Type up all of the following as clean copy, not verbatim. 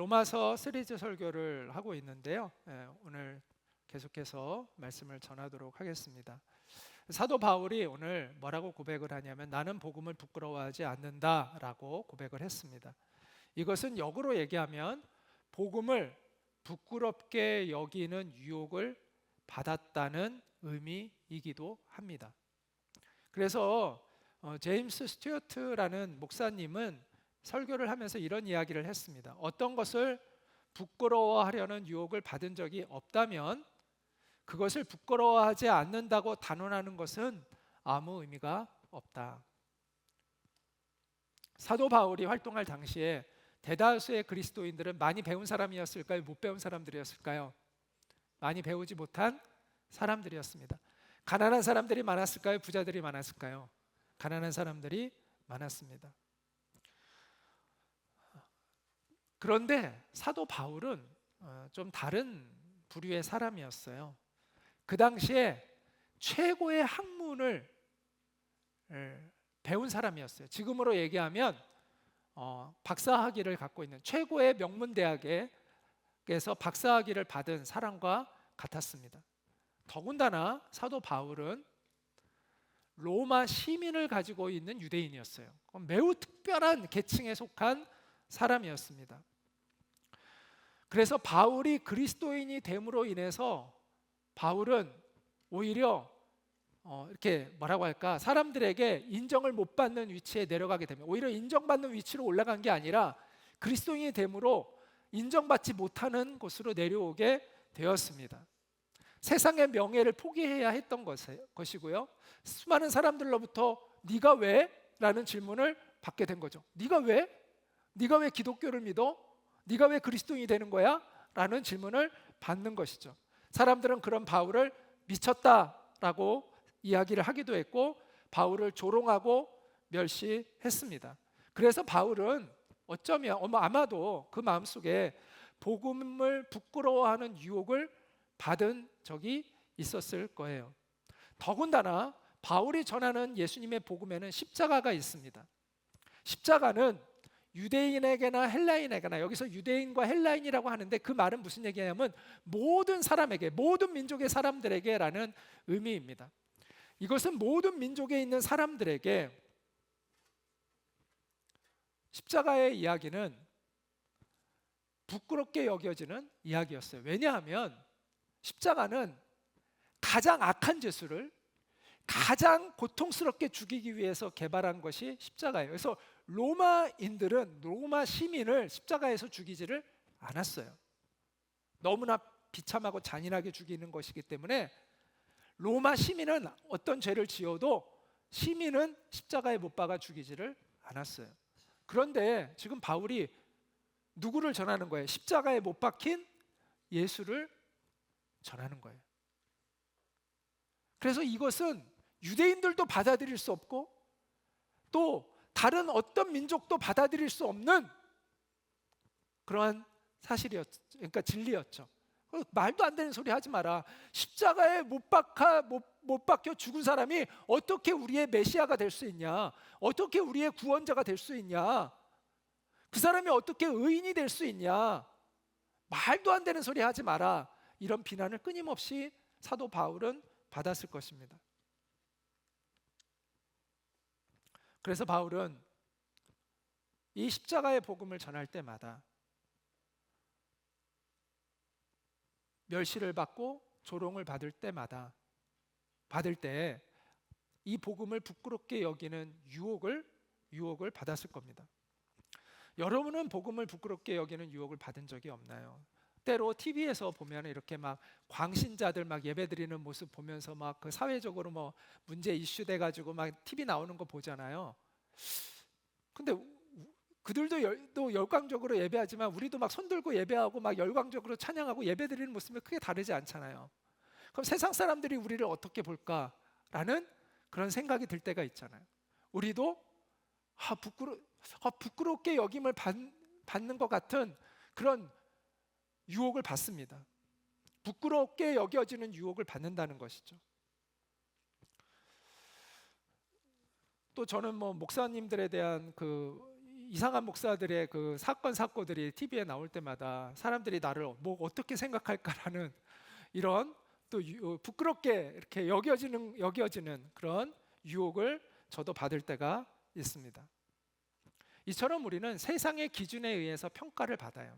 로마서 시리즈 설교를 하고 있는데요. 오늘 계속해서 말씀을 전하도록 하겠습니다. 사도 바울이 오늘 뭐라고 고백을 하냐면 나는 복음을 부끄러워하지 않는다라고 고백을 했습니다. 이것은 역으로 얘기하면 복음을 부끄럽게 여기는 유혹을 받았다는 의미이기도 합니다. 그래서 제임스 스튜어트라는 목사님은 설교를 하면서 이런 이야기를 했습니다. 어떤 것을 부끄러워하려는 유혹을 받은 적이 없다면 그것을 부끄러워하지 않는다고 단언하는 것은 아무 의미가 없다. 사도 바울이 활동할 당시에 대다수의 그리스도인들은 많이 배운 사람이었을까요? 못 배운 사람들이었을까요? 많이 배우지 못한 사람들이었습니다. 가난한 사람들이 많았을까요? 부자들이 많았을까요? 가난한 사람들이 많았습니다. 그런데 사도 바울은 좀 다른 부류의 사람이었어요. 그 당시에 최고의 학문을 배운 사람이었어요. 지금으로 얘기하면 박사학위를 갖고 있는 최고의 명문대학에서 박사학위를 받은 사람과 같았습니다. 더군다나 사도 바울은 로마 시민을 가지고 있는 유대인이었어요. 매우 특별한 계층에 속한 사람이었습니다. 그래서 바울이 그리스도인이 됨으로 인해서 바울은 오히려 이렇게 뭐라고 할까, 사람들에게 인정을 못 받는 위치에 내려가게 되면 오히려 인정받는 위치로 올라간 게 아니라 그리스도인이 됨으로 인정받지 못하는 곳으로 내려오게 되었습니다. 세상의 명예를 포기해야 했던 것이고요. 수많은 사람들로부터 네가 왜? 라는 질문을 받게 된 거죠. 네가 왜? 네가 왜 기독교를 믿어? 네가 왜 그리스도인이 되는 거야? 라는 질문을 받는 것이죠. 사람들은 그런 바울을 미쳤다라고 이야기를 하기도 했고 바울을 조롱하고 멸시했습니다. 그래서 바울은 어쩌면 아마도 그 마음속에 복음을 부끄러워하는 유혹을 받은 적이 있었을 거예요. 더군다나 바울이 전하는 예수님의 복음에는 십자가가 있습니다. 십자가는 유대인에게나 헬라인에게나, 여기서 유대인과 헬라인이라고 하는데 그 말은 무슨 얘기냐면 모든 사람에게, 모든 민족의 사람들에게 라는 의미입니다. 이것은 모든 민족에 있는 사람들에게 십자가의 이야기는 부끄럽게 여겨지는 이야기였어요. 왜냐하면 십자가는 가장 악한 죄수를 가장 고통스럽게 죽이기 위해서 개발한 것이 십자가예요. 그래서 로마인들은, 로마 시민을 십자가에서 죽이지를 않았어요. 너무나 비참하고 잔인하게 죽이는 것이기 때문에 로마 시민은 어떤 죄를 지어도 시민은 십자가에 못 박아 죽이지를 않았어요. 그런데 지금 바울이 누구를 전하는 거예요? 십자가에 못 박힌 예수를 전하는 거예요. 그래서 이것은 유대인들도 받아들일 수 없고 또 다른 어떤 민족도 받아들일 수 없는 그러한 사실이었죠. 그러니까 진리였죠. 말도 안 되는 소리 하지 마라. 십자가에 못 박혀 죽은 사람이 어떻게 우리의 메시아가 될 수 있냐? 어떻게 우리의 구원자가 될 수 있냐? 그 사람이 어떻게 의인이 될 수 있냐? 말도 안 되는 소리 하지 마라. 이런 비난을 끊임없이 사도 바울은 받았을 것입니다. 그래서 바울은 이 십자가의 복음을 전할 때마다 멸시를 받고 조롱을 받을 때 이 복음을 부끄럽게 여기는 유혹을 받았을 겁니다. 여러분은 복음을 부끄럽게 여기는 유혹을 받은 적이 없나요? 때로 TV에서 보면 이렇게 막 광신자들 막 예배드리는 모습 보면서 막 그 사회적으로 뭐 문제 이슈 돼가지고 막 TV 나오는 거 보잖아요. 근데 그들도 또 열광적으로 예배하지만 우리도 막 손들고 예배하고 막 열광적으로 찬양하고 예배드리는 모습이 크게 다르지 않잖아요. 그럼 세상 사람들이 우리를 어떻게 볼까라는 그런 생각이 들 때가 있잖아요. 우리도 부끄럽게 여김을 받는 것 같은 그런 유혹을 받습니다. 부끄럽게 여겨지는 유혹을 받는다는 것이죠. 또 저는 뭐 목사님들에 대한 이상한 목사들의 그 사건 사고들이 TV에 나올 때마다 사람들이 나를 뭐 어떻게 생각할까라는 이런 또 부끄럽게 이렇게 여겨지는 그런 유혹을 저도 받을 때가 있습니다. 이처럼 우리는 세상의 기준에 의해서 평가를 받아요.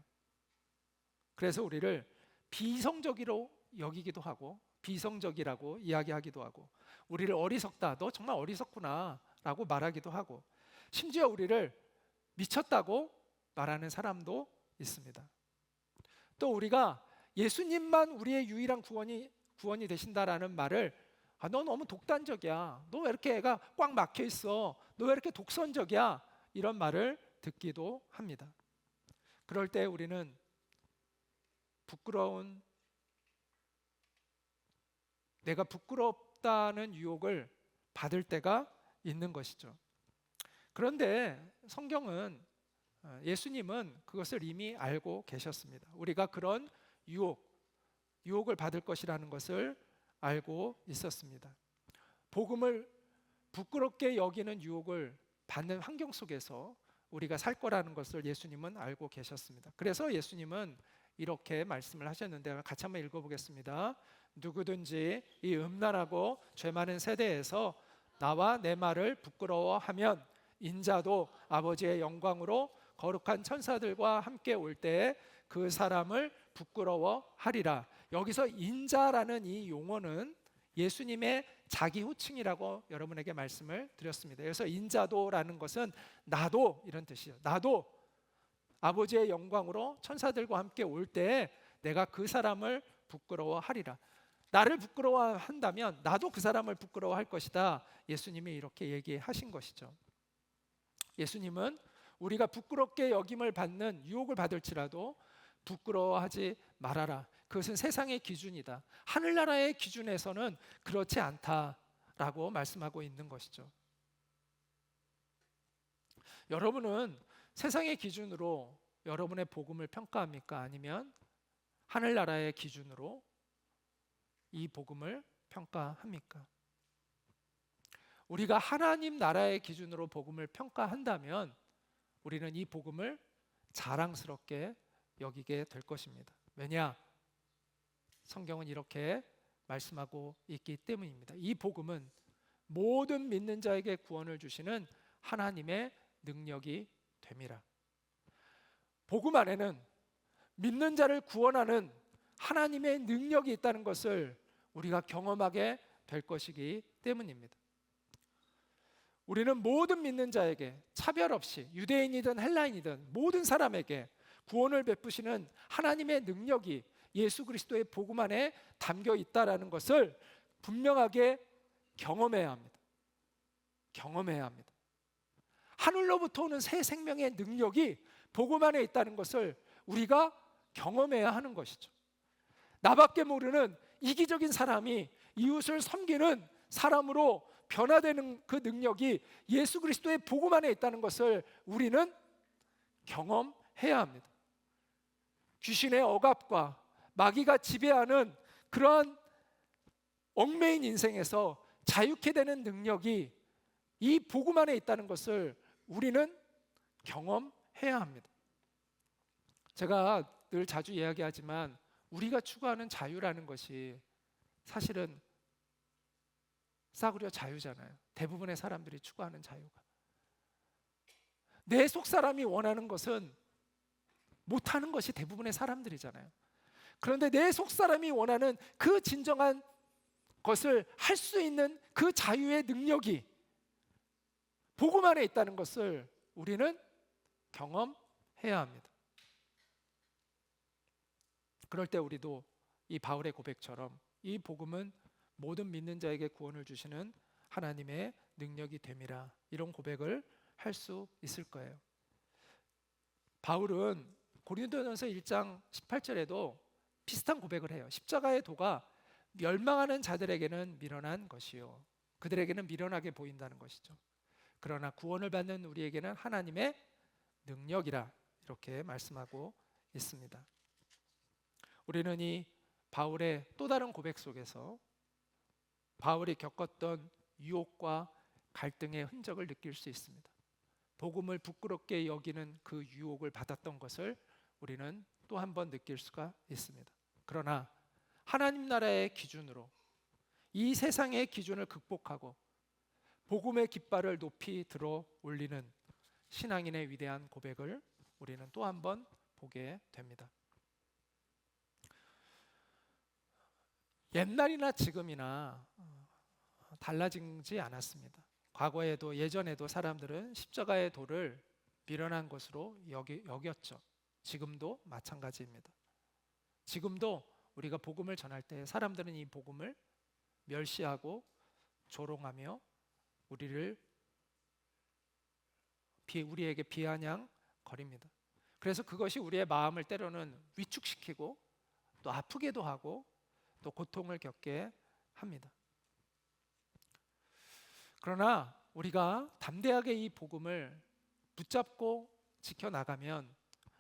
그래서 우리를 비성적으로 여기기도 하고 비성적이라고 이야기하기도 하고 우리를 어리석다, 너 정말 어리석구나 라고 말하기도 하고 심지어 우리를 미쳤다고 말하는 사람도 있습니다. 또 우리가 예수님만 우리의 유일한 구원이 되신다라는 말을 너 너무 독단적이야, 너 왜 이렇게 애가 꽉 막혀 있어, 너 왜 이렇게 독선적이야, 이런 말을 듣기도 합니다. 그럴 때 우리는 내가 부끄럽다는 유혹을 받을 때가 있는 것이죠. 그런데 성경은 예수님은 그것을 이미 알고 계셨습니다. 우리가 그런 유혹을 받을 것이라는 것을 알고 있었습니다. 복음을 부끄럽게 여기는 유혹을 받는 환경 속에서 우리가 살 거라는 것을 예수님은 알고 계셨습니다. 그래서 예수님은 이렇게 말씀을 하셨는데 같이 한번 읽어보겠습니다. 누구든지 이 음란하고 죄 많은 세대에서 나와 내 말을 부끄러워하면 인자도 아버지의 영광으로 거룩한 천사들과 함께 올 때에 그 사람을 부끄러워하리라. 여기서 인자라는 이 용어는 예수님의 자기 호칭이라고 여러분에게 말씀을 드렸습니다. 그래서 인자도라는 것은 나도 이런 뜻이에요. 나도 아버지의 영광으로 천사들과 함께 올 때에 내가 그 사람을 부끄러워하리라. 나를 부끄러워한다면 나도 그 사람을 부끄러워할 것이다. 예수님이 이렇게 얘기하신 것이죠. 예수님은 우리가 부끄럽게 여김을 받는 유혹을 받을지라도 부끄러워하지 말아라. 그것은 세상의 기준이다. 하늘나라의 기준에서는 그렇지 않다라고 말씀하고 있는 것이죠. 여러분은 세상의 기준으로 여러분의 복음을 평가합니까? 아니면 하늘나라의 기준으로 이 복음을 평가합니까? 우리가 하나님 나라의 기준으로 복음을 평가한다면 우리는 이 복음을 자랑스럽게 여기게 될 것입니다. 왜냐? 성경은 이렇게 말씀하고 있기 때문입니다. 이 복음은 모든 믿는 자에게 구원을 주시는 하나님의 능력이 됨이라. 복음 안에는 믿는 자를 구원하는 하나님의 능력이 있다는 것을 우리가 경험하게 될 것이기 때문입니다. 우리는 모든 믿는 자에게 차별 없이 유대인이든 헬라인이든 모든 사람에게 구원을 베푸시는 하나님의 능력이 예수 그리스도의 복음 안에 담겨 있다라는 것을 분명하게 경험해야 합니다. 경험해야 합니다. 하늘로부터 오는 새 생명의 능력이 복음 안에 있다는 것을 우리가 경험해야 하는 것이죠. 나밖에 모르는 이기적인 사람이 이웃을 섬기는 사람으로 변화되는 그 능력이 예수 그리스도의 복음 안에 있다는 것을 우리는 경험해야 합니다. 귀신의 억압과 마귀가 지배하는 그러한 얽매인 인생에서 자유케 되는 능력이 이 복음 안에 있다는 것을 우리는 경험해야 합니다. 제가 늘 자주 이야기하지만 우리가 추구하는 자유라는 것이 사실은 싸구려 자유잖아요. 대부분의 사람들이 추구하는 자유가. 내 속사람이 원하는 것은 못하는 것이 대부분의 사람들이잖아요. 그런데 내 속사람이 원하는 그 진정한 것을 할 수 있는 그 자유의 능력이 복음 안에 있다는 것을 우리는 경험해야 합니다. 그럴 때 우리도 이 바울의 고백처럼 이 복음은 모든 믿는 자에게 구원을 주시는 하나님의 능력이 됨이라, 이런 고백을 할 수 있을 거예요. 바울은 고린도전서 1장 18절에도 비슷한 고백을 해요. 십자가의 도가 멸망하는 자들에게는 미련한 것이요 그들에게는 미련하게 보인다는 것이죠. 그러나 구원을 받는 우리에게는 하나님의 능력이라, 이렇게 말씀하고 있습니다. 우리는 이 바울의 또 다른 고백 속에서 바울이 겪었던 유혹과 갈등의 흔적을 느낄 수 있습니다. 복음을 부끄럽게 여기는 그 유혹을 받았던 것을 우리는 또 한 번 느낄 수가 있습니다. 그러나 하나님 나라의 기준으로 이 세상의 기준을 극복하고 복음의 깃발을 높이 들어 올리는 신앙인의 위대한 고백을 우리는 또 한 번 보게 됩니다. 옛날이나 지금이나 달라지지 않았습니다. 과거에도 예전에도 사람들은 십자가의 도를 미련한 것으로 여겼죠. 지금도 마찬가지입니다. 지금도 우리가 복음을 전할 때 사람들은 이 복음을 멸시하고 조롱하며 우리에게 비아냥거립니다. 그래서 그것이 우리의 마음을 때로는 위축시키고 또 아프게도 하고 또 고통을 겪게 합니다. 그러나 우리가 담대하게 이 복음을 붙잡고 지켜나가면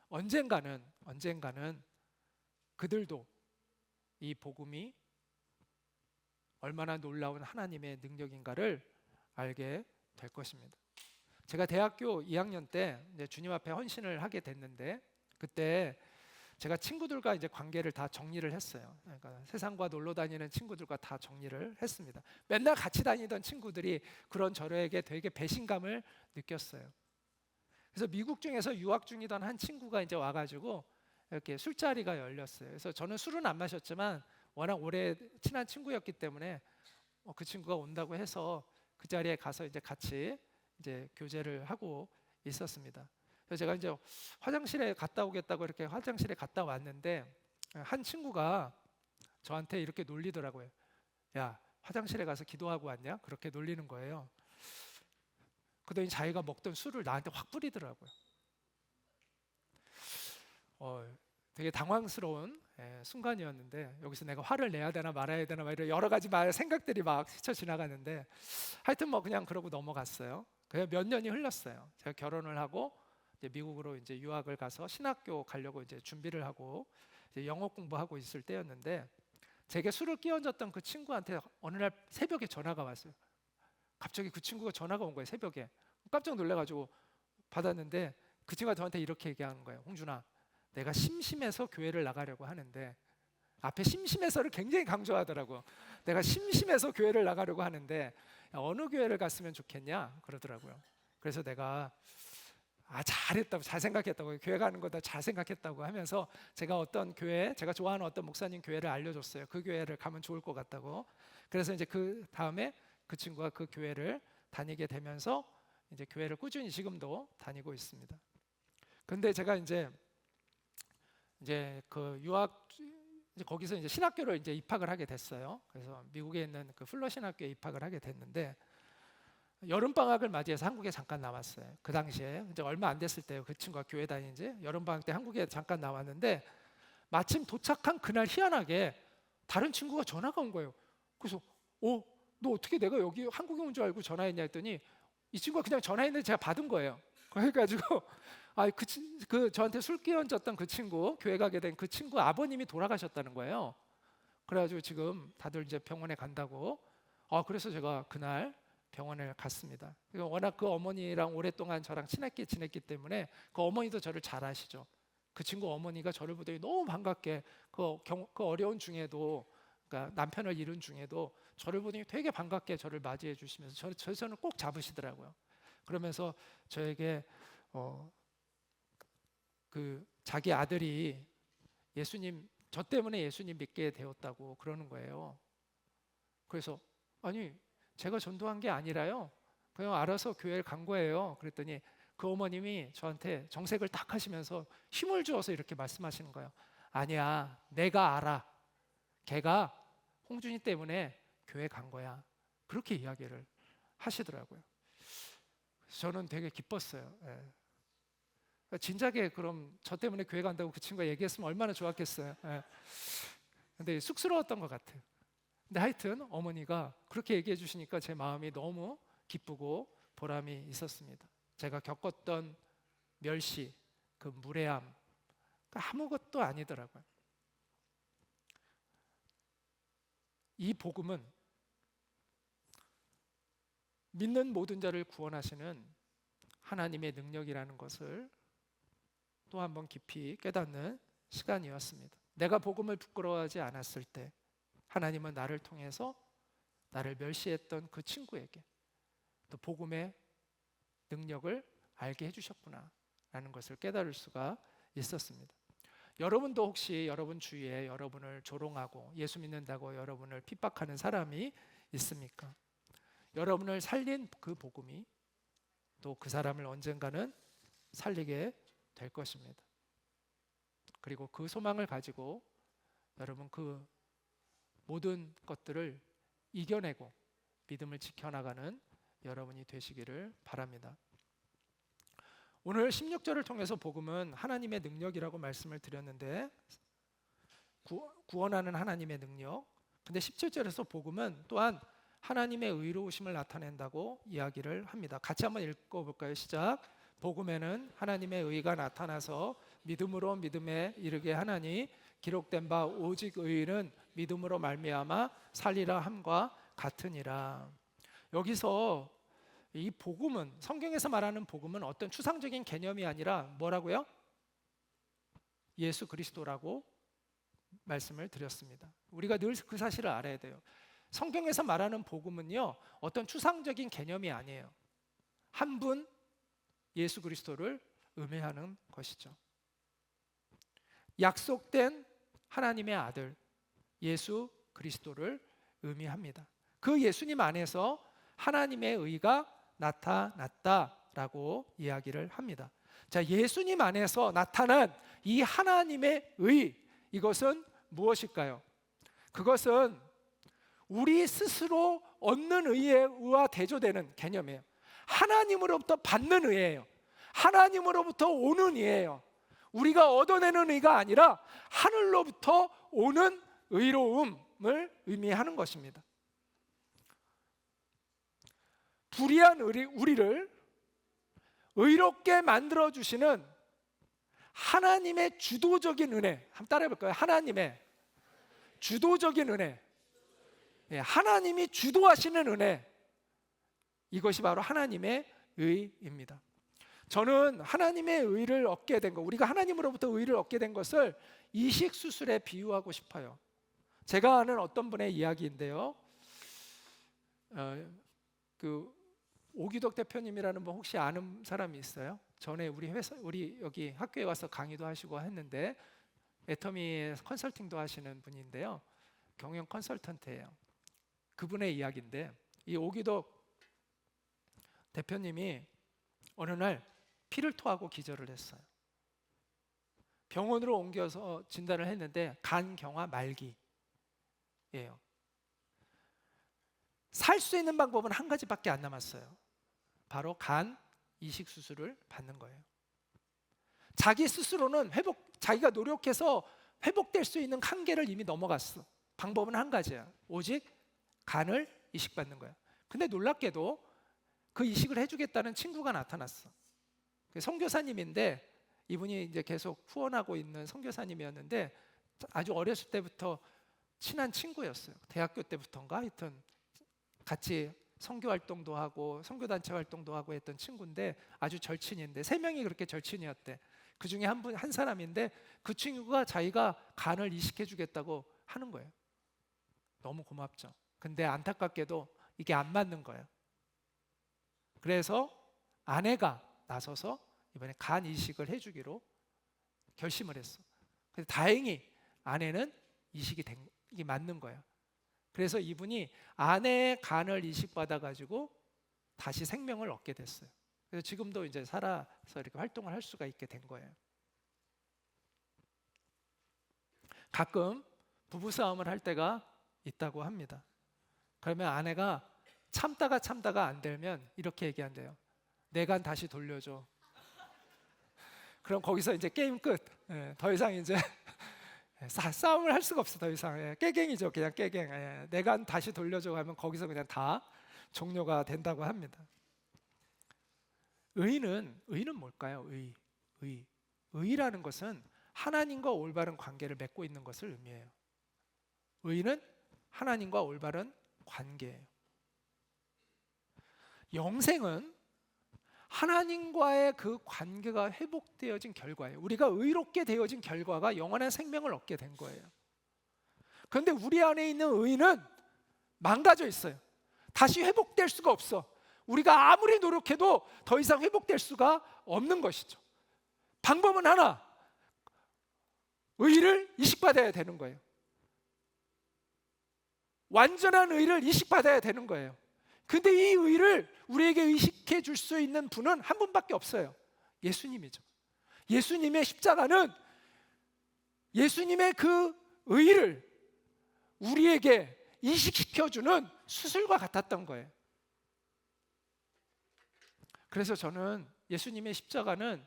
언젠가는 그들도 이 복음이 얼마나 놀라운 하나님의 능력인가를 알게 될 것입니다. 제가 대학교 2학년 때 이제 주님 앞에 헌신을 하게 됐는데, 그때 제가 친구들과 이제 관계를 다 정리를 했어요. 그러니까 세상과 놀러 다니는 친구들과 다 정리를 했습니다. 맨날 같이 다니던 친구들이 그런 저에게 되게 배신감을 느꼈어요. 그래서 미국 중에서 유학 중이던 한 친구가 이제 와가지고 이렇게 술자리가 열렸어요. 그래서 저는 술은 안 마셨지만 워낙 오래 친한 친구였기 때문에 그 친구가 온다고 해서 그 자리에 가서 이제 같이 이제 교제를 하고 있었습니다. 그래서 제가 이제 화장실에 갔다 오겠다고 이렇게 화장실에 갔다 왔는데 한 친구가 저한테 이렇게 놀리더라고요. 야, 화장실에 가서 기도하고 왔냐? 그렇게 놀리는 거예요. 그러더니 자기가 먹던 술을 나한테 확 뿌리더라고요. 되게 당황스러운 순간이었는데, 여기서 내가 화를 내야 되나 말아야 되나 막 이런 여러 가지 생각들이 막 스쳐 지나가는데, 하여튼 뭐 그냥 그러고 넘어갔어요. 그냥 몇 년이 흘렀어요. 제가 결혼을 하고 이제 미국으로 이제 유학을 가서 신학교 가려고 이제 준비를 하고 이제 영어 공부하고 있을 때였는데, 제게 술을 끼얹었던 그 친구한테 어느 날 새벽에 전화가 왔어요. 갑자기 그 친구가 전화가 온 거예요, 새벽에. 깜짝 놀래가지고 받았는데 그 친구가 저한테 이렇게 얘기하는 거예요. 홍준아, 내가 심심해서 교회를 나가려고 하는데, 앞에 심심해서를 굉장히 강조하더라고요. 내가 심심해서 교회를 나가려고 하는데 어느 교회를 갔으면 좋겠냐 그러더라고요. 그래서 내가 잘했다고, 잘 생각했다고, 교회 가는 거다 잘 생각했다고 하면서 제가 어떤 교회, 제가 좋아하는 어떤 목사님 교회를 알려줬어요. 그 교회를 가면 좋을 것 같다고. 그래서 이제 그 다음에 그 친구가 그 교회를 다니게 되면서 이제 교회를 꾸준히 지금도 다니고 있습니다. 근데 제가 이제 그 유학 이제 거기서 이제 신학교를 이제 입학을 하게 됐어요. 그래서 미국에 있는 그 플러 신학교에 입학을 하게 됐는데, 여름 방학을 맞이해서 한국에 잠깐 나왔어요. 그 당시에 이제 얼마 안 됐을 때요. 그 친구가 교회 다니지 여름 방학 때 한국에 잠깐 나왔는데, 마침 도착한 그날 희한하게 다른 친구가 전화가 온 거예요. 그래서 너 어떻게 내가 여기 한국에 온 줄 알고 전화했냐 했더니, 이 친구가 그냥 전화했는데 제가 받은 거예요. 그래가지고 그 저한테 술 끼얹었던 그 친구, 교회 가게 된 그 친구 아버님이 돌아가셨다는 거예요. 그래가지고 지금 다들 이제 병원에 간다고. 그래서 제가 그날 병원에 갔습니다. 워낙 그 어머니랑 오랫동안 저랑 친하게 지냈기 때문에 그 어머니도 저를 잘 아시죠. 그 친구 어머니가 저를 보더니 너무 반갑게 그 어려운 중에도, 그러니까 남편을 잃은 중에도 저를 보더니 되게 반갑게 저를 맞이해 주시면서 저를 꼭 잡으시더라고요. 그러면서 저에게 그 자기 아들이 저 때문에 예수님 믿게 되었다고 그러는 거예요. 그래서 아니, 제가 전도한 게 아니라요, 그냥 알아서 교회를 간 거예요. 그랬더니 그 어머님이 저한테 정색을 딱 하시면서 힘을 주어서 이렇게 말씀하시는 거예요. 아니야, 내가 알아. 걔가 홍준이 때문에 교회 간 거야. 그렇게 이야기를 하시더라고요. 저는 되게 기뻤어요. 진작에 그럼 저 때문에 교회 간다고 그 친구가 얘기했으면 얼마나 좋았겠어요. 근데 쑥스러웠던 것 같아요. 근데 하여튼 어머니가 그렇게 얘기해 주시니까 제 마음이 너무 기쁘고 보람이 있었습니다. 제가 겪었던 멸시, 그 무례함, 아무것도 아니더라고요. 이 복음은 믿는 모든 자를 구원하시는 하나님의 능력이라는 것을 또 한번 깊이 깨닫는 시간이었습니다. 내가 복음을 부끄러워하지 않았을 때 하나님은 나를 통해서 나를 멸시했던 그 친구에게 또 복음의 능력을 알게 해주셨구나 라는 것을 깨달을 수가 있었습니다. 여러분도 혹시 여러분 주위에 여러분을 조롱하고 예수 믿는다고 여러분을 핍박하는 사람이 있습니까? 여러분을 살린 그 복음이 또 그 사람을 언젠가는 살리게 될 것입니다. 그리고 그 소망을 가지고 여러분 그 모든 것들을 이겨내고 믿음을 지켜나가는 여러분이 되시기를 바랍니다. 오늘 16절을 통해서 복음은 하나님의 능력이라고 말씀을 드렸는데 구원하는 하나님의 능력. 근데 17절에서 복음은 또한 하나님의 의로우심을 나타낸다고 이야기를 합니다. 같이 한번 읽어볼까요? 시작. 복음에는 하나님의 의가 나타나서 믿음으로 믿음에 이르게 하나니 기록된 바 오직 의인은 믿음으로 말미암아 살리라 함과 같으니라. 여기서 이 복음은, 성경에서 말하는 복음은 어떤 추상적인 개념이 아니라 뭐라고요? 예수 그리스도라고 말씀을 드렸습니다. 우리가 늘 그 사실을 알아야 돼요. 성경에서 말하는 복음은요, 어떤 추상적인 개념이 아니에요. 한 분 예수 그리스도를 의미하는 것이죠. 약속된 하나님의 아들 예수 그리스도를 의미합니다. 그 예수님 안에서 하나님의 의가 나타났다라고 이야기를 합니다. 자, 예수님 안에서 나타난 이 하나님의 의, 이것은 무엇일까요? 그것은 우리 스스로 얻는 의에 의와 대조되는 개념이에요. 하나님으로부터 받는 의예요. 하나님으로부터 오는 의예요. 우리가 얻어내는 의가 아니라 하늘로부터 오는 의로움을 의미하는 것입니다. 불의한 우리를 의롭게 만들어주시는 하나님의 주도적인 은혜, 한번 따라해 볼까요? 하나님의 주도적인 은혜, 하나님이 주도하시는 은혜, 이것이 바로 하나님의 의입니다. 저는 하나님의 의를 얻게 된 것, 우리가 하나님으로부터 의를 얻게 된 것을 이식수술에 비유하고 싶어요. 제가 아는 어떤 분의 이야기인데요, 오기덕 대표님이라는 분 혹시 아는 사람이 있어요? 전에 우리 여기 학교에 와서 강의도 하시고 했는데 애터미 컨설팅도 하시는 분인데요, 경영 컨설턴트예요. 그분의 이야기인데, 이 오기덕 대표님이 어느 날 피를 토하고 기절을 했어요. 병원으로 옮겨서 진단을 했는데 간경화 말기예요. 살 수 있는 방법은 한 가지밖에 안 남았어요. 바로 간 이식 수술을 받는 거예요. 자기 스스로는 자기가 노력해서 회복될 수 있는 한계를 이미 넘어갔어. 방법은 한 가지야. 오직 간을 이식받는 거야. 근데 놀랍게도 그 이식을 해주겠다는 친구가 나타났어. 선교사님인데, 이분이 이제 계속 후원하고 있는 선교사님이었는데 아주 어렸을 때부터 친한 친구였어요. 대학교 때부터인가 하여튼 같이 선교 활동도 하고 선교단체 활동도 하고 했던 친구인데 아주 절친인데, 3명이 그렇게 절친이었대. 그 중에 한 사람인데 그 친구가 자기가 간을 이식해 주겠다고 하는 거예요. 너무 고맙죠. 근데 안타깝게도 이게 안 맞는 거예요. 그래서 아내가 나서서 이번에 간 이식을 해주기로 결심을 했어. 근데 다행히 아내는 이게 맞는 거예요. 그래서 이분이 아내의 간을 이식받아 가지고 다시 생명을 얻게 됐어요. 그래서 지금도 이제 살아서 이렇게 활동을 할 수가 있게 된 거예요. 가끔 부부싸움을 할 때가 있다고 합니다. 그러면 아내가 참다가 안 되면 이렇게 얘기한대요. 내 간 다시 돌려줘. 그럼 거기서 이제 게임 끝. 더 이상 이제 싸움을 할 수가 없어. 더 이상 깨갱이죠. 그냥 깨갱. 내 간 다시 돌려줘 하면 거기서 그냥 다 종료가 된다고 합니다. 의는 뭘까요? 의라는 것은 하나님과 올바른 관계를 맺고 있는 것을 의미해요. 의는 하나님과 올바른 관계예요. 영생은 하나님과의 그 관계가 회복되어진 결과예요. 우리가 의롭게 되어진 결과가 영원한 생명을 얻게 된 거예요. 그런데 우리 안에 있는 의는 망가져 있어요. 다시 회복될 수가 없어. 우리가 아무리 노력해도 더 이상 회복될 수가 없는 것이죠. 방법은 하나, 의를 이식받아야 되는 거예요. 완전한 의를 이식받아야 되는 거예요. 근데 이 의를 우리에게 의식해 줄 수 있는 분은 한 분밖에 없어요. 예수님이죠. 예수님의 십자가는 예수님의 그 의를 우리에게 이식시켜주는 수술과 같았던 거예요. 그래서 저는 예수님의 십자가는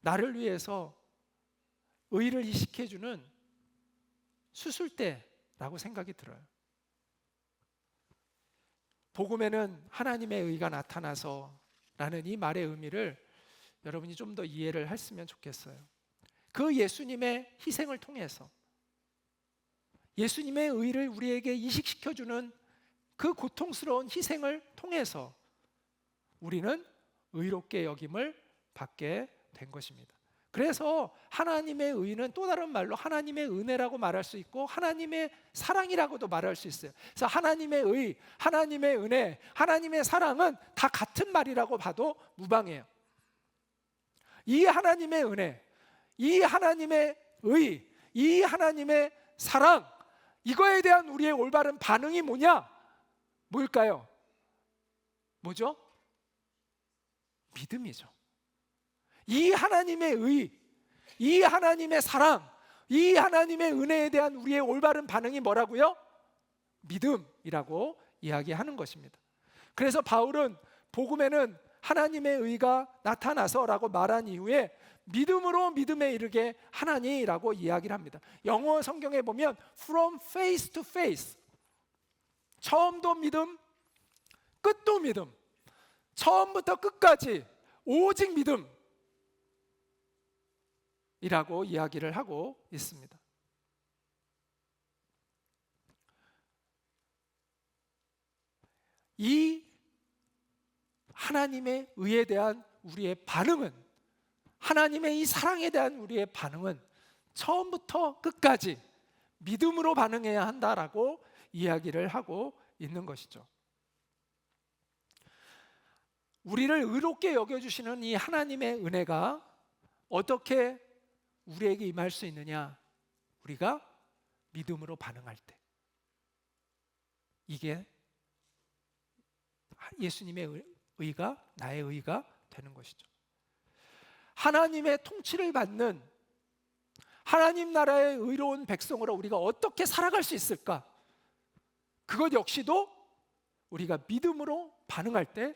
나를 위해서 의를 이식해주는 수술대라고 생각이 들어요. 복음에는 하나님의 의가 나타나서 라는 이 말의 의미를 여러분이 좀 더 이해를 했으면 좋겠어요. 그 예수님의 희생을 통해서 예수님의 의를 우리에게 이식시켜주는 그 고통스러운 희생을 통해서 우리는 의롭게 여김을 받게 된 것입니다. 그래서 하나님의 의는 또 다른 말로 하나님의 은혜라고 말할 수 있고 하나님의 사랑이라고도 말할 수 있어요. 그래서 하나님의 의, 하나님의 은혜, 하나님의 사랑은 다 같은 말이라고 봐도 무방해요. 이 하나님의 은혜, 이 하나님의 의, 이 하나님의 사랑, 이거에 대한 우리의 올바른 반응이 뭐냐? 뭘까요? 뭐죠? 믿음이죠. 이 하나님의 의, 이 하나님의 사랑, 이 하나님의 은혜에 대한 우리의 올바른 반응이 뭐라고요? 믿음이라고 이야기하는 것입니다. 그래서 바울은 복음에는 하나님의 의가 나타나서라고 말한 이후에 믿음으로 믿음에 이르게 하나니라고 이야기를 합니다. 영어 성경에 보면 from face to face, 처음도 믿음, 끝도 믿음, 처음부터 끝까지 오직 믿음 이라고 이야기를 하고 있습니다. 이 하나님의 의에 대한 우리의 반응은, 하나님의 이 사랑에 대한 우리의 반응은 처음부터 끝까지 믿음으로 반응해야 한다라고 이야기를 하고 있는 것이죠. 우리를 의롭게 여겨주시는 이 하나님의 은혜가 어떻게 우리에게 임할 수 있느냐? 우리가 믿음으로 반응할 때. 이게 예수님의 의가 나의 의가 되는 것이죠. 하나님의 통치를 받는 하나님 나라의 의로운 백성으로 우리가 어떻게 살아갈 수 있을까? 그것 역시도 우리가 믿음으로 반응할 때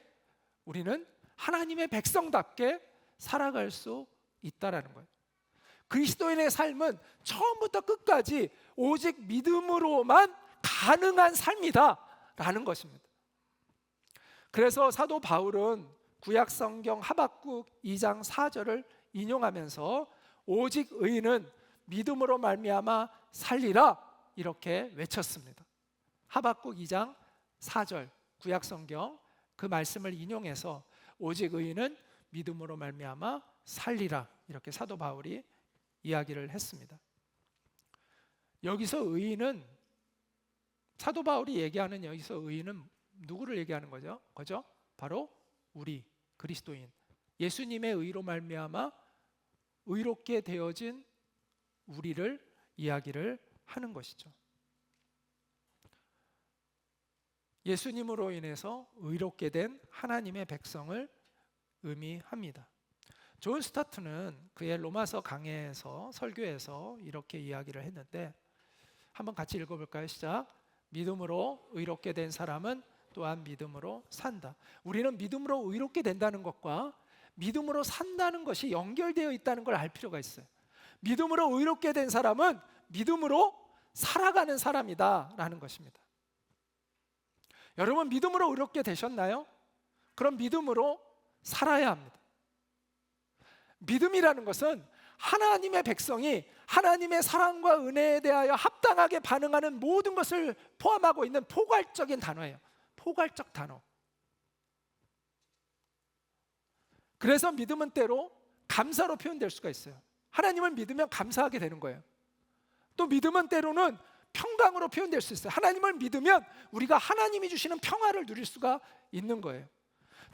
우리는 하나님의 백성답게 살아갈 수 있다라는 거예요. 그리스도인의 삶은 처음부터 끝까지 오직 믿음으로만 가능한 삶이다라는 것입니다. 그래서 사도 바울은 구약 성경 하박국 2장 4절을 인용하면서 오직 의인은 믿음으로 말미암아 살리라 이렇게 외쳤습니다. 하박국 2장 4절 구약 성경 그 말씀을 인용해서 오직 의인은 믿음으로 말미암아 살리라 이렇게 사도 바울이 이야기를 했습니다. 여기서 의인은 사도 바울이 얘기하는 여기서 의인은 누구를 얘기하는 거죠? 그죠? 바로 우리 그리스도인 예수님의 의로 말미암아 의롭게 되어진 우리를 이야기를 하는 것이죠. 예수님으로 인해서 의롭게 된 하나님의 백성을 의미합니다. 존 스타트는 그의 로마서 강해에서 설교에서 이렇게 이야기를 했는데 한번 같이 읽어볼까요? 시작. 믿음으로 의롭게 된 사람은 또한 믿음으로 산다. 우리는 믿음으로 의롭게 된다는 것과 믿음으로 산다는 것이 연결되어 있다는 걸 알 필요가 있어요. 믿음으로 의롭게 된 사람은 믿음으로 살아가는 사람이다라는 것입니다. 여러분 믿음으로 의롭게 되셨나요? 그럼 믿음으로 살아야 합니다. 믿음이라는 것은 하나님의 백성이 하나님의 사랑과 은혜에 대하여 합당하게 반응하는 모든 것을 포함하고 있는 포괄적인 단어예요. 포괄적 단어. 그래서 믿음은 때로 감사로 표현될 수가 있어요. 하나님을 믿으면 감사하게 되는 거예요. 또 믿음은 때로는 평강으로 표현될 수 있어요. 하나님을 믿으면 우리가 하나님이 주시는 평화를 누릴 수가 있는 거예요.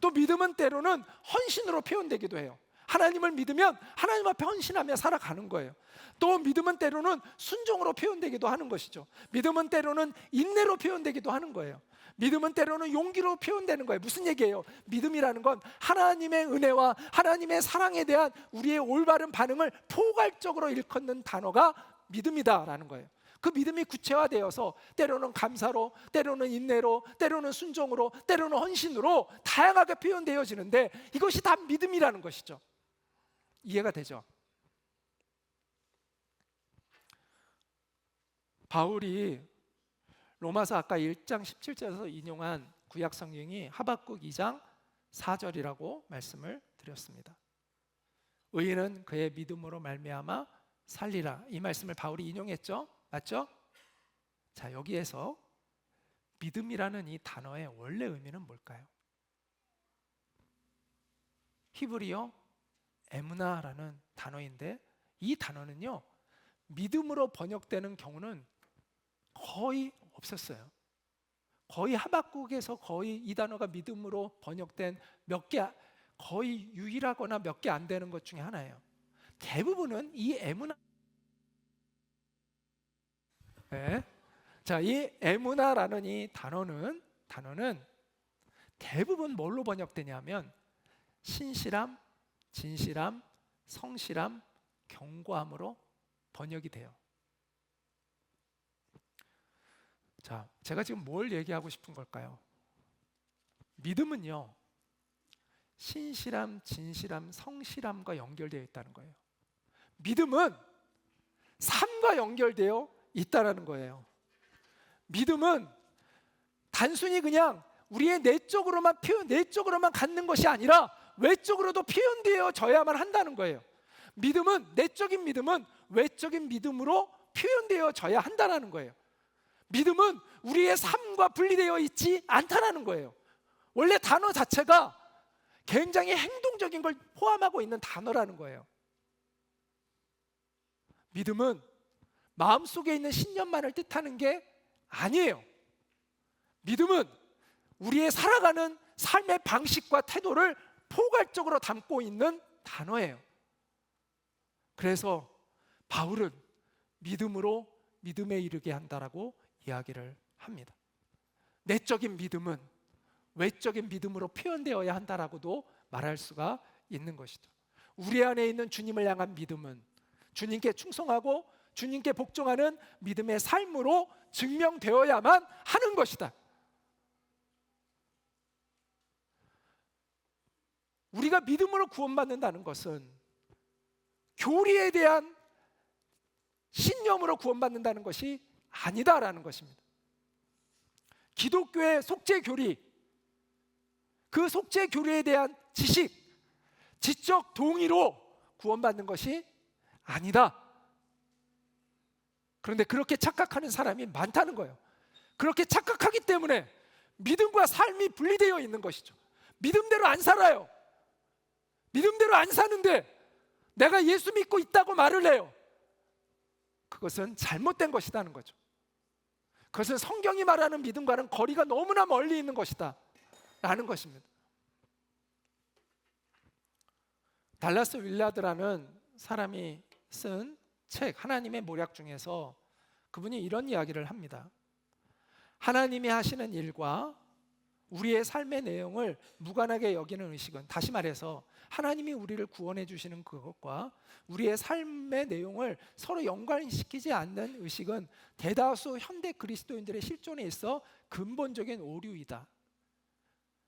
또 믿음은 때로는 헌신으로 표현되기도 해요. 하나님을 믿으면 하나님 앞에 헌신하며 살아가는 거예요. 또 믿음은 때로는 순종으로 표현되기도 하는 것이죠. 믿음은 때로는 인내로 표현되기도 하는 거예요. 믿음은 때로는 용기로 표현되는 거예요. 무슨 얘기예요? 믿음이라는 건 하나님의 은혜와 하나님의 사랑에 대한 우리의 올바른 반응을 포괄적으로 일컫는 단어가 믿음이다라는 거예요. 그 믿음이 구체화되어서 때로는 감사로, 때로는 인내로, 때로는 순종으로, 때로는 헌신으로 다양하게 표현되어지는데 이것이 다 믿음이라는 것이죠. 이해가 되죠? 바울이 로마서 아까 1장 17절에서 인용한 구약 성경이 하박국 2장 4절이라고 말씀을 드렸습니다. 의인은 그의 믿음으로 말미암아 살리라. 이 말씀을 바울이 인용했죠? 맞죠? 자, 여기에서 믿음이라는 이 단어의 원래 의미는 뭘까요? 히브리어 에무나라는 단어인데 이 단어는요, 믿음으로 번역되는 경우는 거의 없었어요. 거의 하박국에서 거의 이 단어가 믿음으로 번역된 몇 개, 거의 유일하거나 몇 개 안 되는 것 중에 하나예요. 대부분은 이 에무나, 네. 자, 이 에무나라는 이 단어는 대부분 뭘로 번역되냐면 신실함, 진실함, 성실함, 견고함으로 번역이 돼요. 자, 제가 지금 뭘 얘기하고 싶은 걸까요? 믿음은요, 신실함, 진실함, 성실함과 연결되어 있다는 거예요. 믿음은 삶과 연결되어 있다는 거예요. 믿음은 단순히 그냥 우리의 내적으로만 갖는 것이 아니라 외적으로도 표현되어져야만 한다는 거예요. 내적인 믿음은 외적인 믿음으로 표현되어져야 한다는 거예요. 믿음은 우리의 삶과 분리되어 있지 않다는 거예요. 원래 단어 자체가 굉장히 행동적인 걸 포함하고 있는 단어라는 거예요. 믿음은 마음속에 있는 신념만을 뜻하는 게 아니에요. 믿음은 우리의 살아가는 삶의 방식과 태도를 포괄적으로 담고 있는 단어예요. 그래서 바울은 믿음으로 믿음에 이르게 한다라고 이야기를 합니다. 내적인 믿음은 외적인 믿음으로 표현되어야 한다라고도 말할 수가 있는 것이죠. 우리 안에 있는 주님을 향한 믿음은 주님께 충성하고 주님께 복종하는 믿음의 삶으로 증명되어야만 하는 것이다. 우리가 믿음으로 구원받는다는 것은 교리에 대한 신념으로 구원받는다는 것이 아니다라는 것입니다. 기독교의 속죄 교리, 그 속죄 교리에 대한 지식, 지적 동의로 구원받는 것이 아니다. 그런데 그렇게 착각하는 사람이 많다는 거예요. 그렇게 착각하기 때문에 믿음과 삶이 분리되어 있는 것이죠. 믿음대로 안 살아요. 믿음대로 안 사는데 내가 예수 믿고 있다고 말을 해요. 그것은 잘못된 것이라는 거죠. 그것은 성경이 말하는 믿음과는 거리가 너무나 멀리 있는 것이다 라는 것입니다. 달라스 윌라드라는 사람이 쓴 책 하나님의 모략 중에서 그분이 이런 이야기를 합니다. 하나님이 하시는 일과 우리의 삶의 내용을 무관하게 여기는 의식은, 다시 말해서 하나님이 우리를 구원해 주시는 그것과 우리의 삶의 내용을 서로 연관시키지 않는 의식은 대다수 현대 그리스도인들의 실존에 있어 근본적인 오류이다.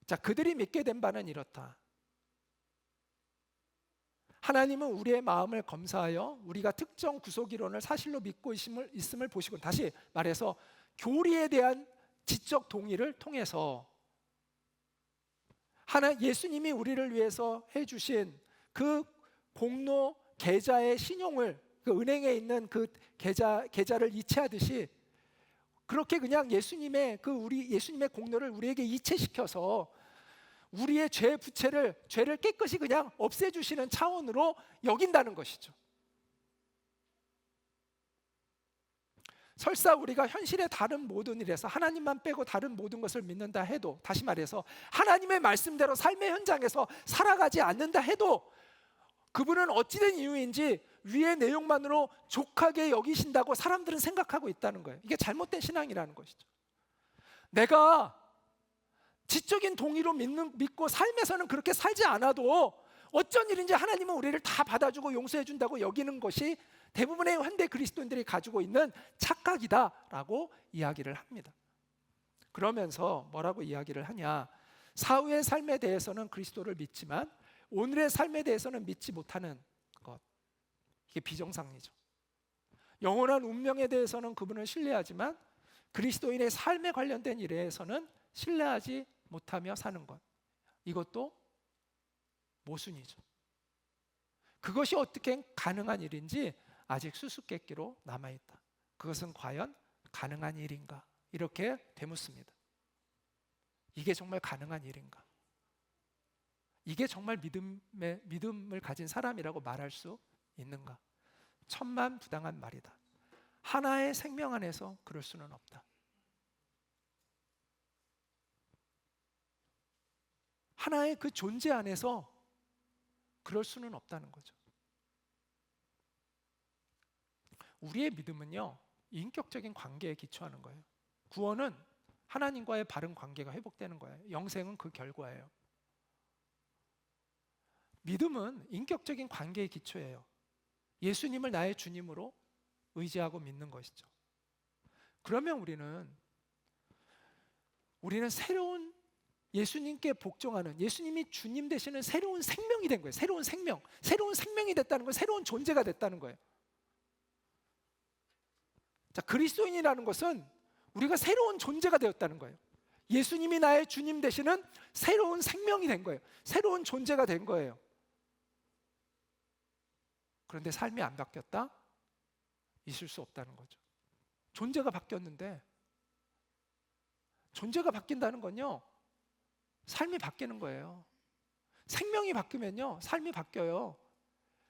자, 그들이 믿게 된 바는 이렇다. 하나님은 우리의 마음을 검사하여 우리가 특정 구속 이론을 사실로 믿고 있음을 보시고, 다시 말해서 교리에 대한 지적 동의를 통해서 예수님이 우리를 위해서 해주신 그 공로 계좌의 신용을, 그 은행에 있는 그 계좌를 이체하듯이 그렇게 그냥 예수님의 공로를 우리에게 이체시켜서 우리의 죄 부채를 죄를 깨끗이 그냥 없애주시는 차원으로 여긴다는 것이죠. 설사 우리가 현실의 다른 모든 일에서 하나님만 빼고 다른 모든 것을 믿는다 해도, 다시 말해서 하나님의 말씀대로 삶의 현장에서 살아가지 않는다 해도 그분은 어찌된 이유인지 위의 내용만으로 족하게 여기신다고 사람들은 생각하고 있다는 거예요. 이게 잘못된 신앙이라는 것이죠. 내가 지적인 동의로 믿고 삶에서는 그렇게 살지 않아도 어쩐 일인지 하나님은 우리를 다 받아주고 용서해 준다고 여기는 것이 대부분의 현대 그리스도인들이 가지고 있는 착각이다라고 이야기를 합니다. 그러면서 뭐라고 이야기를 하냐, 사후의 삶에 대해서는 그리스도를 믿지만 오늘의 삶에 대해서는 믿지 못하는 것, 이게 비정상이죠. 영원한 운명에 대해서는 그분을 신뢰하지만 그리스도인의 삶에 관련된 일에서는 신뢰하지 못하며 사는 것, 이것도 모순이죠. 그것이 어떻게 가능한 일인지 아직 수수께끼로 남아있다. 그것은 과연 가능한 일인가? 이렇게 되묻습니다. 이게 정말 가능한 일인가? 이게 정말 믿음을 가진 사람이라고 말할 수 있는가? 천만부당한 말이다. 하나의 생명 안에서 그럴 수는 없다. 하나의 그 존재 안에서 그럴 수는 없다는 거죠. 우리의 믿음은요, 인격적인 관계에 기초하는 거예요. 구원은 하나님과의 바른 관계가 회복되는 거예요. 영생은 그 결과예요. 믿음은 인격적인 관계의 기초예요. 예수님을 나의 주님으로 의지하고 믿는 것이죠. 그러면 우리는 새로운 예수님께 복종하는, 예수님이 주님 되시는 새로운 생명이 된 거예요. 새로운 생명이 됐다는 건 새로운 존재가 됐다는 거예요. 자, 그리스도인이라는 것은 우리가 새로운 존재가 되었다는 거예요. 예수님이 나의 주님 되시는 새로운 생명이 된 거예요. 새로운 존재가 된 거예요. 그런데 삶이 안 바뀌었다? 있을 수 없다는 거죠. 존재가 바뀌었는데, 존재가 바뀐다는 건요, 삶이 바뀌는 거예요. 생명이 바뀌면요, 삶이 바뀌어요.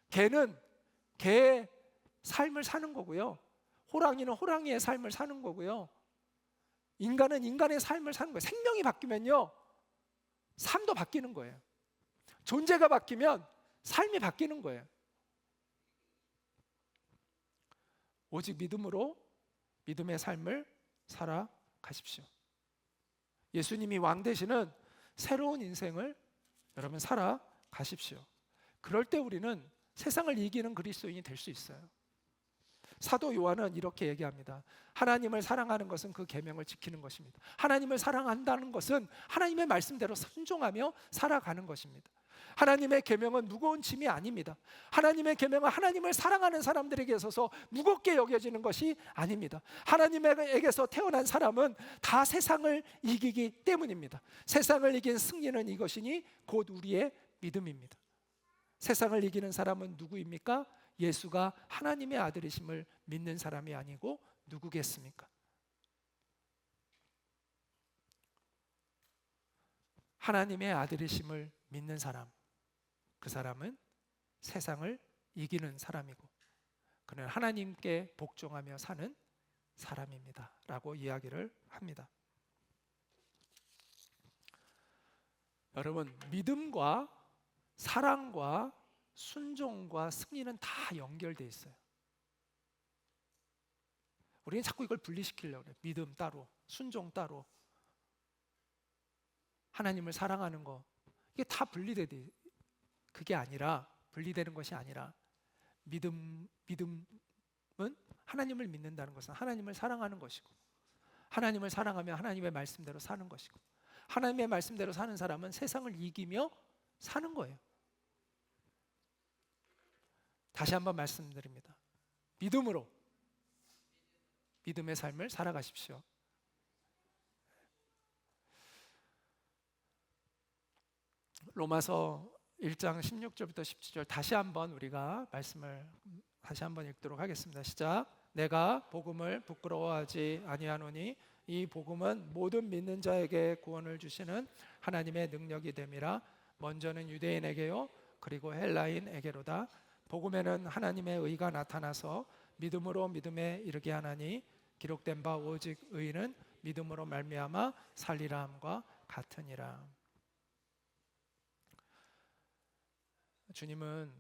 개는 개의 삶을 사는 거고요, 호랑이는 호랑이의 삶을 사는 거고요, 인간은 인간의 삶을 사는 거예요. 생명이 바뀌면요, 삶도 바뀌는 거예요. 존재가 바뀌면 삶이 바뀌는 거예요. 오직 믿음으로 믿음의 삶을 살아가십시오. 예수님이 왕 되시는 새로운 인생을 여러분 살아가십시오. 그럴 때 우리는 세상을 이기는 그리스도인이 될 수 있어요. 사도 요한은 이렇게 얘기합니다. 하나님을 사랑하는 것은 그 계명을 지키는 것입니다. 하나님을 사랑한다는 것은 하나님의 말씀대로 순종하며 살아가는 것입니다. 하나님의 계명은 무거운 짐이 아닙니다. 하나님의 계명은 하나님을 사랑하는 사람들에게 있어서 무겁게 여겨지는 것이 아닙니다. 하나님에게서 태어난 사람은 다 세상을 이기기 때문입니다. 세상을 이긴 승리는 이것이니 곧 우리의 믿음입니다. 세상을 이기는 사람은 누구입니까? 예수가 하나님의 아들이심을 믿는 사람이 아니고 누구겠습니까? 하나님의 아들이심을 믿는 사람, 그 사람은 세상을 이기는 사람이고 그는 하나님께 복종하며 사는 사람입니다 라고 이야기를 합니다. 여러분, 믿음과 사랑과 순종과 승리는 다 연결되어 있어요. 우리는 자꾸 이걸 분리시키려고 해요. 믿음 따로, 순종 따로, 하나님을 사랑하는 거, 이게 다 그게 아니라, 분리되는 것이 아니라, 믿음은 하나님을 믿는다는 것은 하나님을 사랑하는 것이고, 하나님을 사랑하며 하나님의 말씀대로 사는 것이고, 하나님의 말씀대로 사는 사람은 세상을 이기며 사는 거예요. 다시 한번 말씀드립니다. 믿음으로 믿음의 삶을 살아가십시오. 로마서 1장 16절부터 17절 다시 한번 우리가 말씀을 다시 한번 읽도록 하겠습니다. 시작. 내가 복음을 부끄러워하지 아니하노니 이 복음은 모든 믿는 자에게 구원을 주시는 하나님의 능력이 됨이라. 먼저는 유대인에게요 그리고 헬라인에게로다. 복음에는 하나님의 의가 나타나서 믿음으로 믿음에 이르게 하나니 기록된 바 오직 의는 믿음으로 말미암아 살리라 함과 같으니라. 주님은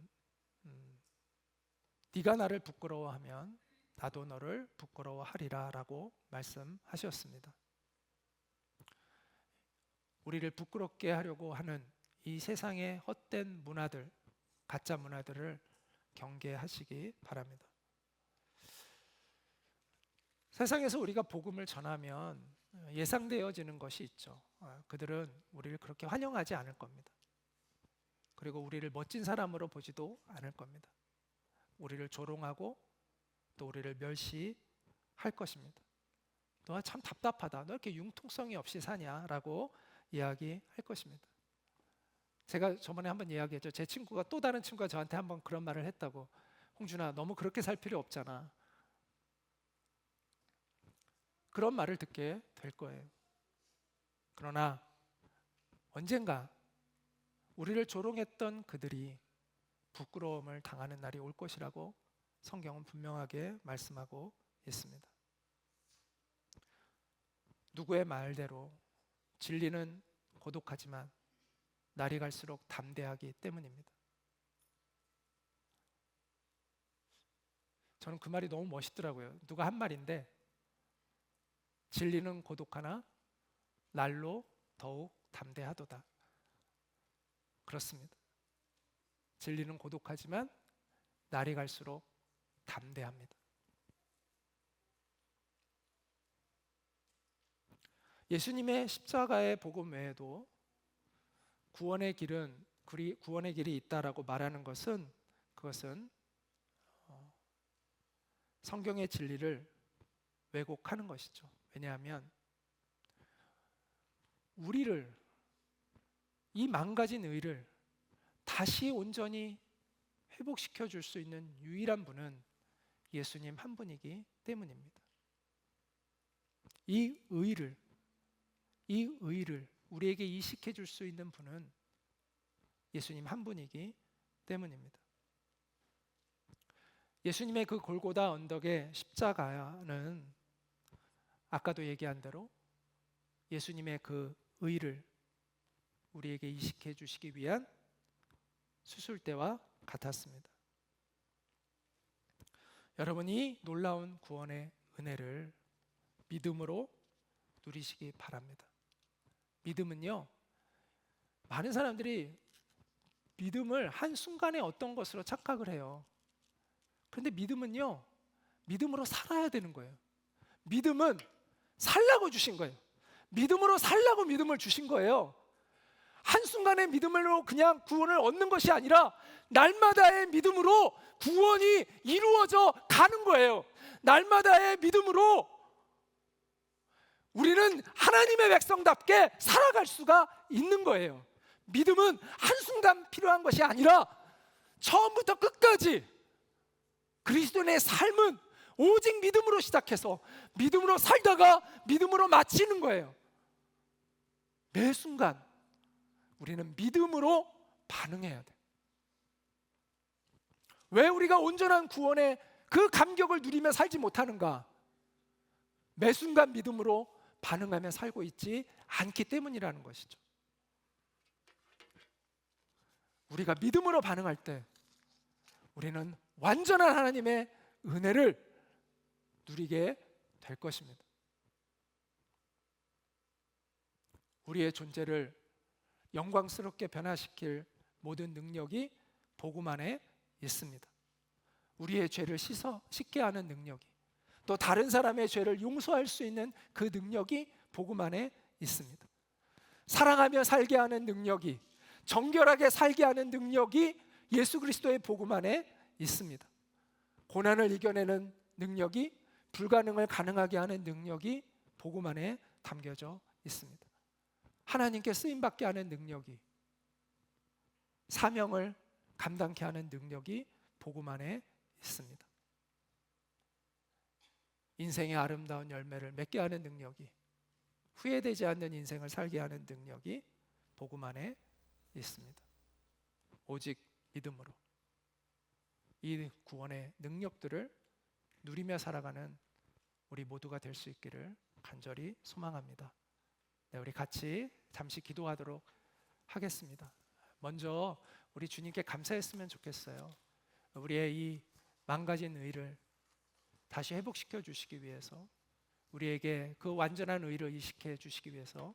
네가 나를 부끄러워하면 나도 너를 부끄러워하리라 라고 말씀하셨습니다. 우리를 부끄럽게 하려고 하는 이 세상의 헛된 문화들, 가짜 문화들을 경계하시기 바랍니다. 세상에서 우리가 복음을 전하면 예상되어지는 것이 있죠. 그들은 우리를 그렇게 환영하지 않을 겁니다. 그리고 우리를 멋진 사람으로 보지도 않을 겁니다. 우리를 조롱하고 또 우리를 멸시할 것입니다. 너 참 답답하다. 너 이렇게 융통성이 없이 사냐라고 이야기할 것입니다. 제가 저번에 한번 이야기했죠. 제 친구가 또 다른 친구가 저한테 한번 그런 말을 했다고. 홍준아, 너무 그렇게 살 필요 없잖아. 그런 말을 듣게 될 거예요. 그러나 언젠가 우리를 조롱했던 그들이 부끄러움을 당하는 날이 올 것이라고 성경은 분명하게 말씀하고 있습니다. 누구의 말대로 진리는 고독하지만 날이 갈수록 담대하기 때문입니다. 저는 그 말이 너무 멋있더라고요. 누가 한 말인데 진리는 고독하나 날로 더욱 담대하도다. 그렇습니다. 진리는 고독하지만 날이 갈수록 담대합니다. 예수님의 십자가의 복음 외에도 구원의 길이 있다라고 말하는 것은 그것은 성경의 진리를 왜곡하는 것이죠. 왜냐하면 우리를, 이 망가진 의를 다시 온전히 회복시켜 줄 수 있는 유일한 분은 예수님 한 분이기 때문입니다. 이 의를 우리에게 이식해 줄 수 있는 분은 예수님 한 분이기 때문입니다. 예수님의 그 골고다 언덕의 십자가는 아까도 얘기한 대로 예수님의 그 의를 우리에게 이식해 주시기 위한 수술대와 같았습니다. 여러분이 놀라운 구원의 은혜를 믿음으로 누리시기 바랍니다. 믿음은요, 많은 사람들이 믿음을 한순간에 어떤 것으로 착각을 해요. 그런데 믿음은요, 믿음으로 살아야 되는 거예요. 믿음은 살라고 주신 거예요. 믿음으로 살라고 믿음을 주신 거예요. 한순간의 믿음으로 그냥 구원을 얻는 것이 아니라 날마다의 믿음으로 구원이 이루어져 가는 거예요. 날마다의 믿음으로 우리는 하나님의 백성답게 살아갈 수가 있는 거예요. 믿음은 한순간 필요한 것이 아니라 처음부터 끝까지 그리스도인의 삶은 오직 믿음으로 시작해서 믿음으로 살다가 믿음으로 마치는 거예요. 매 순간 우리는 믿음으로 반응해야 돼. 왜 우리가 온전한 구원의 그 감격을 누리며 살지 못하는가? 매 순간 믿음으로 반응하며 살고 있지 않기 때문이라는 것이죠. 우리가 믿음으로 반응할 때 우리는 완전한 하나님의 은혜를 누리게 될 것입니다. 우리의 존재를 영광스럽게 변화시킬 모든 능력이 복음 안에 있습니다. 우리의 죄를 씻게 하는 능력이, 또 다른 사람의 죄를 용서할 수 있는 그 능력이 복음 안에 있습니다. 사랑하며 살게 하는 능력이, 정결하게 살게 하는 능력이 예수 그리스도의 복음 안에 있습니다. 고난을 이겨내는 능력이, 불가능을 가능하게 하는 능력이 복음 안에 담겨져 있습니다. 하나님께 쓰임받게 하는 능력이, 사명을 감당케 하는 능력이 복음 안에 있습니다. 인생의 아름다운 열매를 맺게 하는 능력이 후회되지 않는 인생을 살게 하는 능력이 복음 안에 있습니다. 오직 믿음으로 이 구원의 능력들을 누리며 살아가는 우리 모두가 될 수 있기를 간절히 소망합니다. 네, 우리 같이 잠시 기도하도록 하겠습니다. 먼저 우리 주님께 감사했으면 좋겠어요. 우리의 이 망가진 의를 다시 회복시켜 주시기 위해서, 우리에게 그 완전한 의를 이식해 주시기 위해서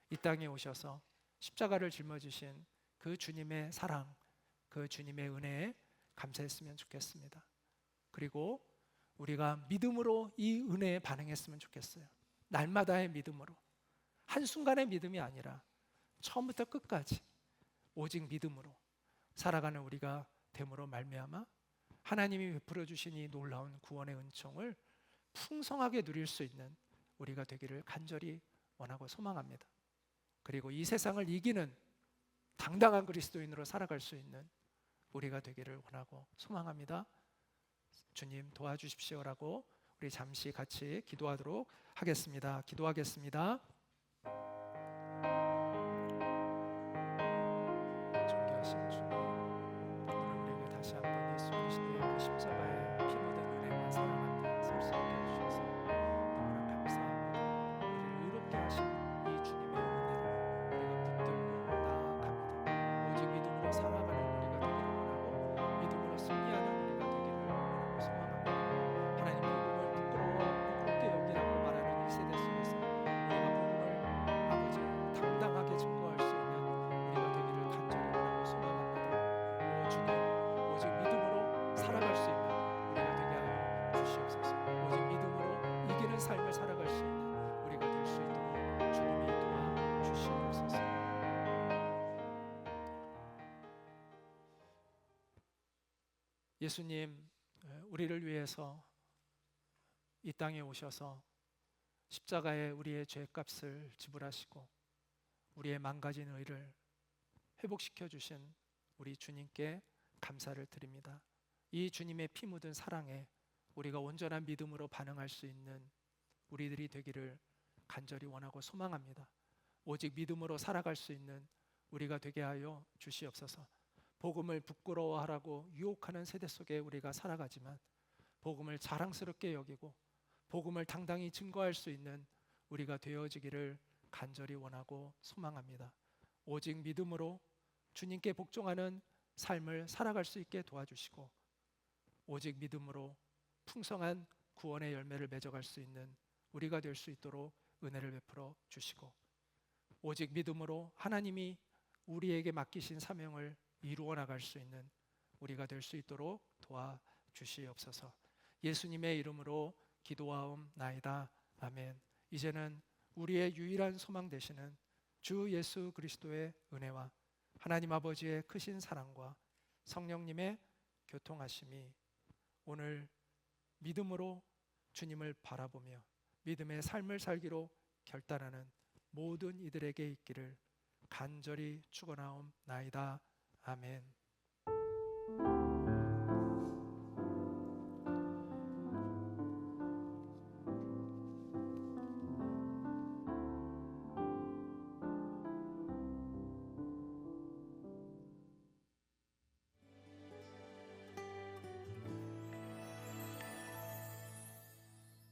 이 땅에 오셔서 십자가를 짊어지신 그 주님의 사랑, 그 주님의 은혜에 감사했으면 좋겠습니다. 그리고 우리가 믿음으로 이 은혜에 반응했으면 좋겠어요. 날마다의 믿음으로, 한순간의 믿음이 아니라 처음부터 끝까지 오직 믿음으로 살아가는 우리가 됨으로 말미암아 하나님이 베풀어 주신 이 놀라운 구원의 은총을 풍성하게 누릴 수 있는 우리가 되기를 간절히 원하고 소망합니다. 그리고 이 세상을 이기는 당당한 그리스도인으로 살아갈 수 있는 우리가 되기를 원하고 소망합니다. 주님 도와주십시오라고 우리 잠시 같이 기도하도록 하겠습니다. 기도하겠습니다. 존귀하신 주님, 오늘 우리에게 다시 한번 예수 그리스도의 그 십자가의 피 묻은 은혜와 사랑 앞에 설 수 있게 해주셔서 너무나 감사합니다. 우리를 의롭게 하신 이 주님의 은혜를 우리가 붙들고 나아갑니다. 오직 믿음으로 살아가는 우리가 되기를 원하고 믿음으로 승리하는 우리가 되기를 원하고 소망합니다. 하나님, 복음을 부끄러워 부끄럽게 여기라고 말하는 이 세대 속에서 우리가 복음을 아버지 당당하게 증거할 수 있는 우리가 되기를 간절히 원하고 소망합니다. 오 주님, 오직 믿음으로 살아갈 수 있는 우리가 되게 하여 주시옵소서. 오직 믿음으로 이기는 삶을 살아갈 수 있는 우리가 될 수 있도록 주님이 도와주시옵소서. 예수님, 우리를 위해서 이 땅에 오셔서 십자가에 우리의 죄값을 지불하시고 우리의 망가진 의를 회복시켜 주신 우리 주님께 감사를 드립니다. 이 주님의 피 묻은 사랑에 우리가 온전한 믿음으로 반응할 수 있는 우리들이 되기를 간절히 원하고 소망합니다. 오직 믿음으로 살아갈 수 있는 우리가 되게 하여 주시옵소서. 복음을 부끄러워하라고 유혹하는 세대 속에 우리가 살아가지만 복음을 자랑스럽게 여기고 복음을 당당히 증거할 수 있는 우리가 되어지기를 간절히 원하고 소망합니다. 오직 믿음으로 주님께 복종하는 삶을 살아갈 수 있게 도와주시고 오직 믿음으로 풍성한 구원의 열매를 맺어갈 수 있는 우리가 될 수 있도록 은혜를 베풀어 주시고 오직 믿음으로 하나님이 우리에게 맡기신 사명을 이루어 나갈 수 있는 우리가 될 수 있도록 도와주시옵소서. 예수님의 이름으로 기도하옵나이다. 아멘. 이제는 우리의 유일한 소망 되시는 주 예수 그리스도의 은혜와 하나님 아버지의 크신 사랑과 성령님의 교통하심이 오늘 믿음으로 주님을 바라보며 믿음의 삶을 살기로 결단하는 모든 이들에게 있기를 간절히 축원하옵나이다. 아멘.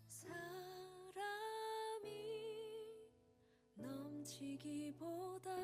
사람이 넘치기보다